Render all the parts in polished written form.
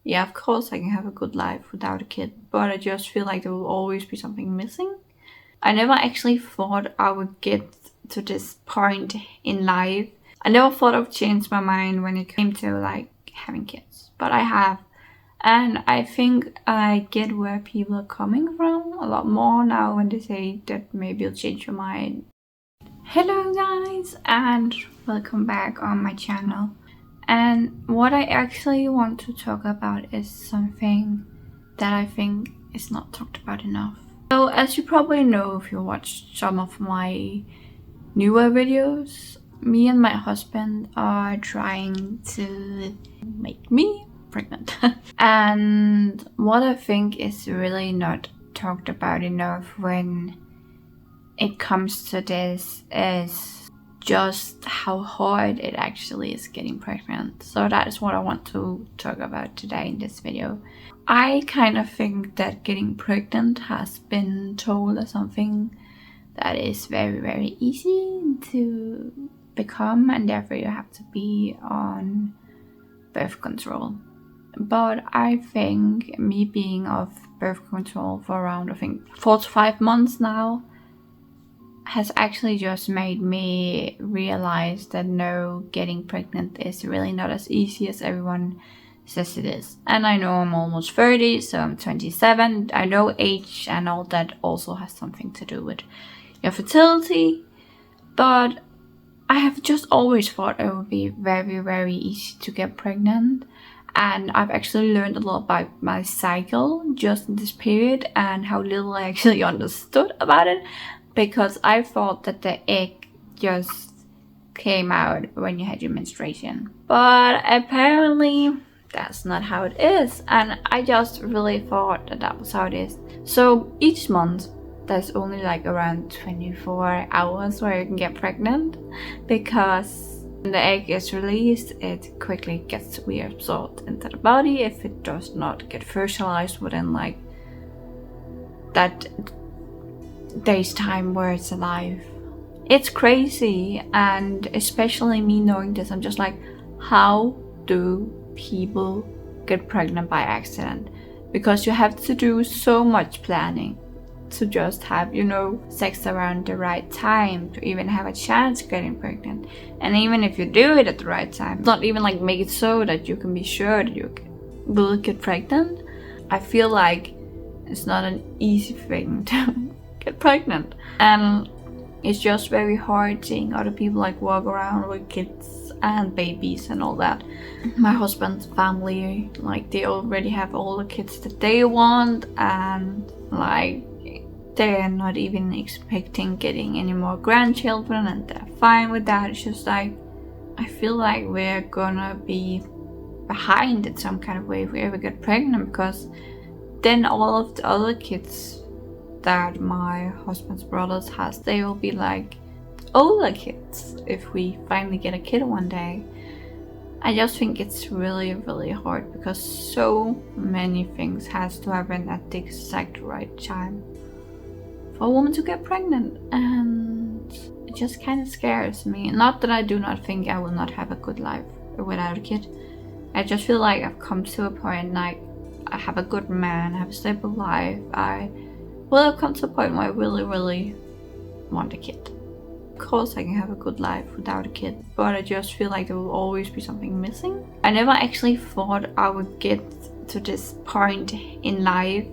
Yeah, of course I can have a good life without a kid, but I just feel like there will always be something missing. I never actually thought I would get to this point in life. I never thought I would change my mind when it came to like having kids, but I have. And I think I get where people are coming from a lot more now when they say that maybe you'll change your mind. Hello guys, and welcome back on my channel. And what I actually want to talk about is something that I think is not talked about enough. So as you probably know if you watched some of my newer videos, me and my husband are trying to make me pregnant. And what I think is really not talked about enough when it comes to this is just how hard it actually is getting pregnant. So that is what I want to talk about today in this video. I kind of think that getting pregnant has been told as something that is very, very easy to become, and therefore you have to be on birth control. But I think me being off birth control for around, I think, 4 to 5 months now has actually just made me realize that no, getting pregnant is really not as easy as everyone says it is. And I know I'm almost 30, so I'm 27. I know age and all that also has something to do with your fertility, but I have just always thought it would be very, very easy to get pregnant. And I've actually learned a lot about my cycle just in this period and how little I actually understood about it, because I thought that the egg just came out when you had your menstruation. But apparently that's not how it is, and I just really thought that that was how it is. So each month there's only like around 24 hours where you can get pregnant, because when the egg is released, it quickly gets reabsorbed into the body if it does not get fertilized within like that day's time where it's alive. It's crazy, and especially me knowing this, I'm just like, how do people get pregnant by accident? Because you have to do so much planning to just have, you know, sex around the right time to even have a chance of getting pregnant. And even if you do it at the right time, it's not even like make it so that you can be sure that you will get pregnant. I feel like it's not an easy thing to get pregnant, and it's just very hard seeing other people like walk around with kids and babies and all that. My husband's family, like, they already have all the kids that they want, and like they're not even expecting getting any more grandchildren, and they're fine with that. It's just like, I feel like we're gonna be behind in some kind of way if we ever get pregnant, because then all of the other kids that my husband's brothers has, they will be like older kids if we finally get a kid one day. I just think it's really, really hard, because so many things has to happen at the exact right time for a woman to get pregnant, and it just kind of scares me. Not that I do not think I will not have a good life without a kid. I just feel like I've come to a point, like, I have a good man, I have a stable life. I will have come to a point where I really, really want a kid. Of course I can have a good life without a kid, but I just feel like there will always be something missing. I never actually thought I would get to this point in life.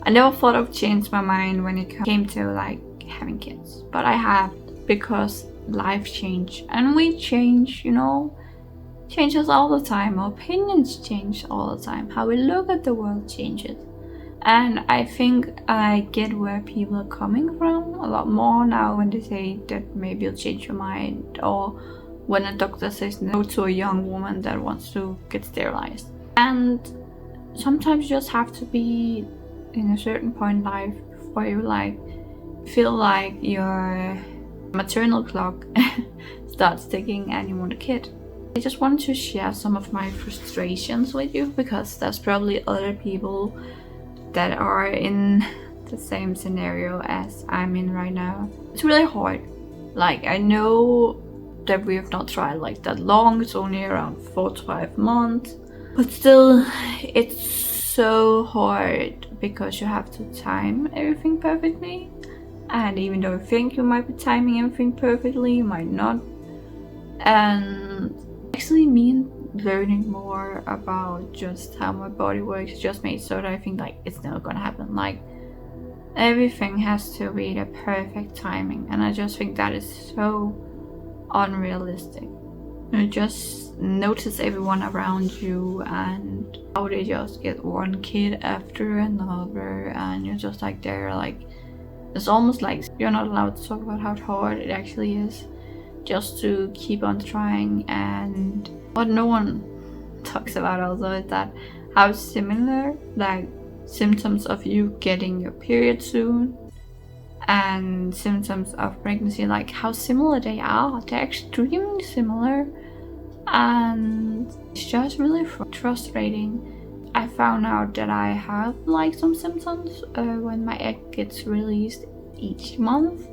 I never thought I would change my mind when it came to like having kids, but I have, because life change and we change, you know, changes all the time. Our opinions change all the time. How we look at the world changes. And I think I get where people are coming from a lot more now when they say that maybe you'll change your mind, or when a doctor says no to a young woman that wants to get sterilized. And sometimes you just have to be in a certain point in life where you like feel like your maternal clock starts ticking and you want a kid. I just wanted to share some of my frustrations with you, because there's probably other people that are in the same scenario as I'm in right now. It's really hard. Like, I know that we have not tried like that long. It's only around 4 to 5 months. But still, it's so hard because you have to time everything perfectly. And even though you think you might be timing everything perfectly, you might not. And actually me learning more about just how my body works just made so that I think like it's never gonna happen. Like everything has to be the perfect timing, and I just think that is so unrealistic. You just notice everyone around you and how they just get one kid after another, and you're just like there, like it's almost like you're not allowed to talk about how hard it actually is just to keep on trying. And what no one talks about also is that how similar like symptoms of you getting your period soon and symptoms of pregnancy, like how similar they are. They're extremely similar, and it's just really frustrating. I found out that I have like some symptoms when my egg gets released each month,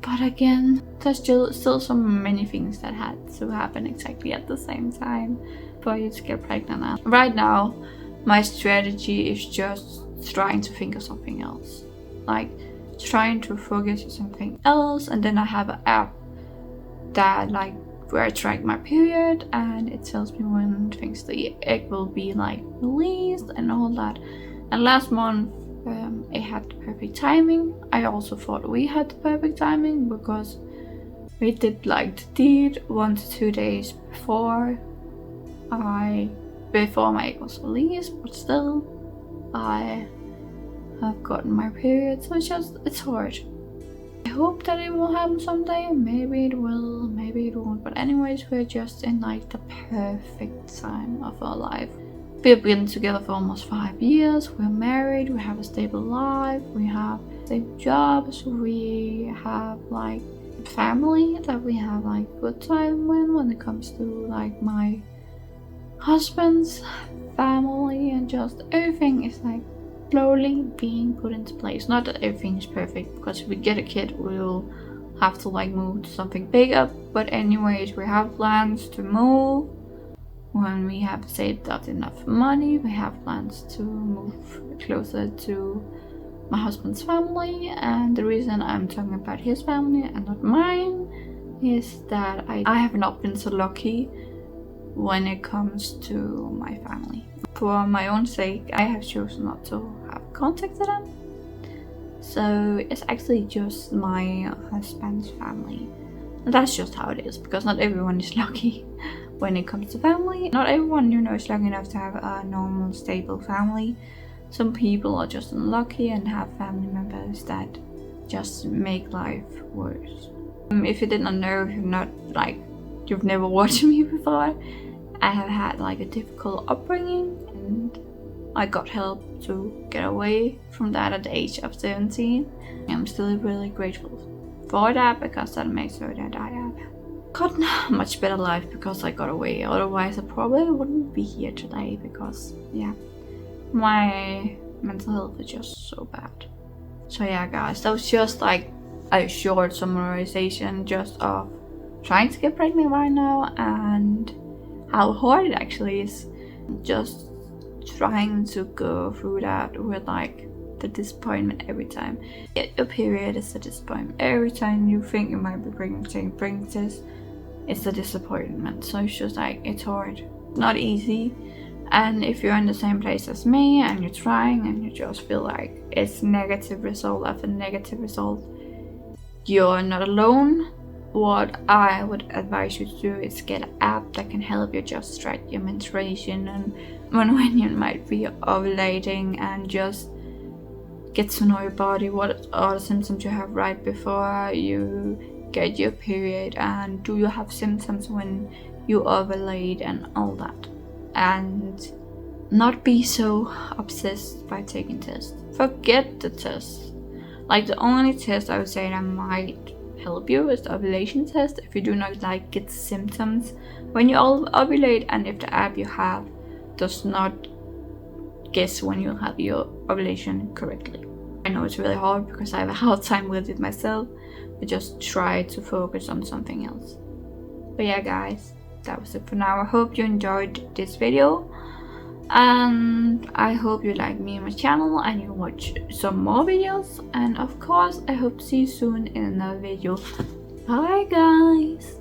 but again, there's still so many things that had to happen exactly at the same time for you to get pregnant. And right now my strategy is just trying to think of something else, like trying to focus on something else. And then I have an app that like where I track my period, and it tells me when things the egg will be like released and all that. And last month it had the perfect timing. I also thought we had the perfect timing because we did like the deed 1 to 2 days before my egg was released, but still I have gotten my period, so it's hard. I hope that it will happen someday. Maybe it will, maybe it won't. But anyways, we're just in like the perfect time of our life. We've been together for almost 5 years. We're married. We have a stable life. We have stable jobs. We have like family that we have like good time when it comes to like my husband's family, and just everything is like slowly being put into place. Not that everything is perfect, because if we get a kid we'll have to like move to something bigger, but anyways, we have plans to move when we have saved up enough money. We have plans to move closer to my husband's family, and the reason I'm talking about his family and not mine is that I have not been so lucky when it comes to my family. For my own sake, I have chosen not to have contact with them. So it's actually just my husband's family. And that's just how it is, because not everyone is lucky when it comes to family. Not everyone, is lucky enough to have a normal, stable family. Some people are just unlucky and have family members that just make life worse. If you did not know, you've never watched me before, I have had like a difficult upbringing, and I got help to get away from that at the age of 17. I'm still really grateful for that, because that makes sure that I have gotten a much better life because I got away. Otherwise I probably wouldn't be here today, because my mental health is just so bad. So yeah guys, that was just like a short summarization just of trying to get pregnant right now and how hard it actually is. Just trying to go through that with like the disappointment every time. Your period is a disappointment. Every time you think you might be pregnant, taking pregnancies, it's a disappointment. So it's just like, it's hard. Not easy. And if you're in the same place as me and you're trying and you just feel like it's negative result after negative result, you're not alone. What I would advise you to do is get an app that can help you just track your menstruation and when you might be ovulating, and just get to know your body, what are the symptoms you have right before you get your period, and do you have symptoms when you ovulate and all that. And not be so obsessed by taking tests. Forget the tests. Like the only test I would say that might help you is the ovulation test if you do not get symptoms when you ovulate, and if the app you have does not guess when you'll have your ovulation correctly. I know it's really hard because I have a hard time with it myself, but just try to focus on something else. But yeah guys, that was it for now. I hope you enjoyed this video, and I hope you like me and my channel and you watch some more videos. And of course I hope to see you soon in another video. Bye guys.